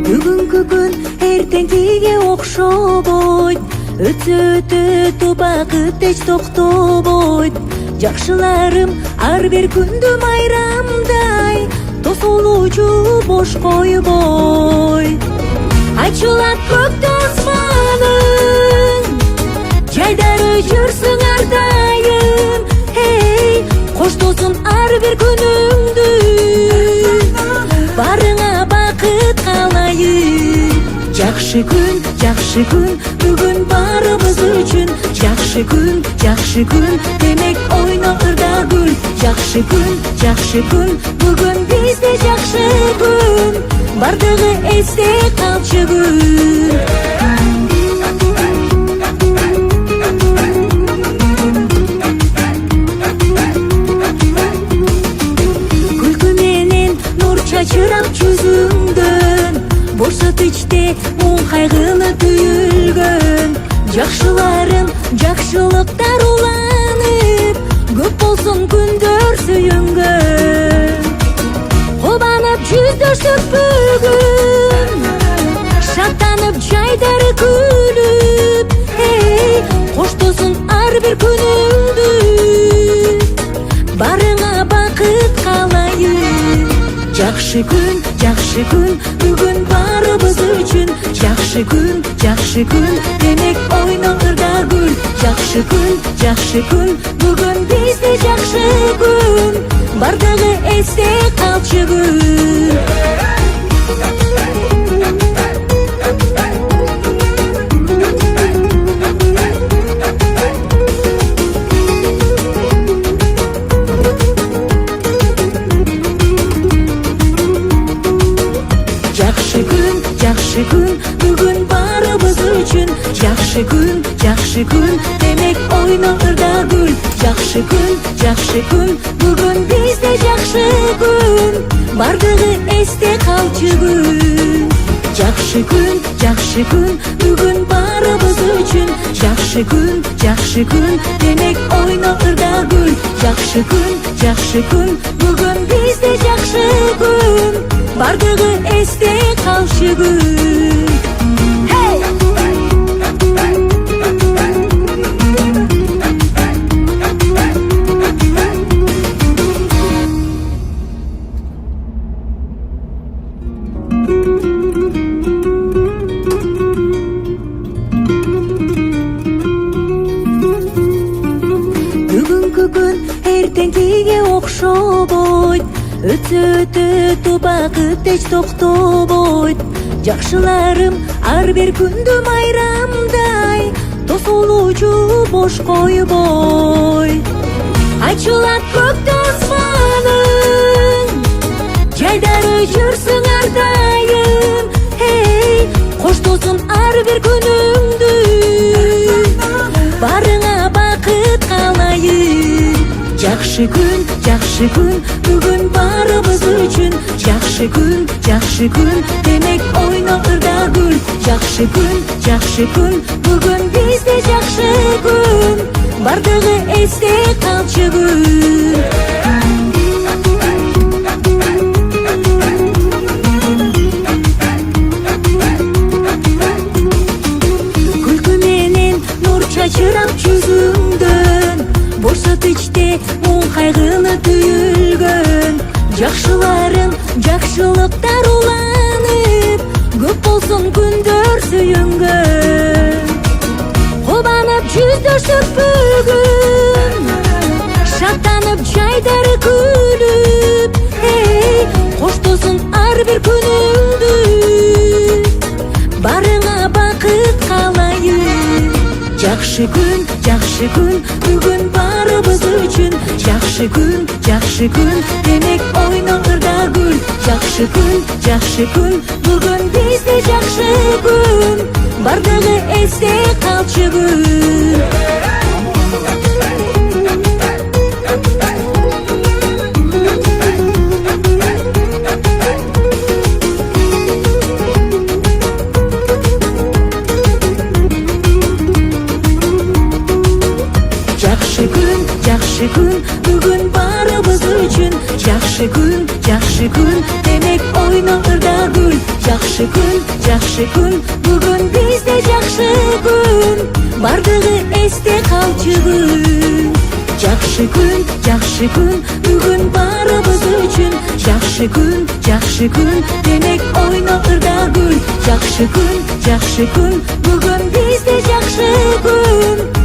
Бүгүнкү күн эртеңкиге окшобойт, өтө убакыт эч токтобойт. Жакшыларым ар бир күндү майрамдай, тосулуучу бош койбой. Ачылат көктө асманың, жайдары жүрсүң ардайым. Эй, коштосун ар бир күнүңдү, барыңа бакыт каалайын. Жакшы күн, бүгүн барыбыз үчүн. Жакшы күн, демек ойно ырда гүл. Жакшы күн, бүгүн бизде жакшы күн. Бардыгы эсте калчу күн. Күлкү менен нур чачырам жүзүңдөн, борсот ичте муң кайгыны түйүлгөн. Жакшыларым жакшылыктар уланып, көп болсун күндөр сүйүнгөн. Кубанып жүздөшүп бүгүн, шаттанып жайдары күлүп. Эй, коштосун ар бир күнүңдү, барыңа бакыт каалайын. Жакшы күн, бүгүн барыбыз үчүн. Жакшы күн, демек ойно ырда гүл. Жакшы күн, бүгүн бизде жакшы күн. Бардыгы эсте калчу күн. Жакшы күн, бүгүн барыбыз үчүн. Жакшы күн, демек ойно ырда гүл. Жакшы күн, бүгүн бизде жакшы күн. Бардыгы эсте калчу күн. Жакшы күн, бүгүн барыбыз үчүн. Жакшы күн, демек ойно ырда гүл. Жакшы күн, бүгүн бизде жакшы күн. Бардыгы эсте калчу күн. Бүгүнкү күн эртеңкиге окшобойт, өтө убакыт эч токтобойт. Жакшыларым ар бир күндү майрамдай, тосулуучу бош койбой. Ачылат көктө асманың, жайдары жүрсүң ардайым. Эй, коштосун ар бир күнүңдү, барыңа бакыт каалайын. Жакшы күн, бүгүн барыбыз үчүн. Жакшы күн, демек ойно ырда гүл. Жакшы күн, бүгүн бизде жакшы күн. Бардыгы эсте калчу күн. Күлкү менен нур чачырам жүзүңдөн, борсот ичте муң кайгыны түйүлгөн. Жакшыларым жакшылыктар уланып, көп болсун күндөр сүйүнгөн. Кубанып жүздөшүп бүгүн, шаттанып жайдары күлүп. Эй, коштосун ар бир күнүңдү, барыңа бакыт каалайын. Жакшы күн, бүгүн барыбыз үчүн. Жакшы күн, демек ойно ырда гүл. Жакшы күн, бүгүн бизде жакшы күн. Бардыгы эсте калчу күн. Жакшы күн бүгүн барыбыз үчүн. Жакшы күн демек ойноңурда гүл. Жакшы күн бүгүн бизде жакшы күн. Бардыгы эсте калчу күн. Жакшы күн бүгүн барыбыз үчүн. Жакшы күн демек ойноңурда гүл. Жакшы күн бүгүн бизде жакшы күн.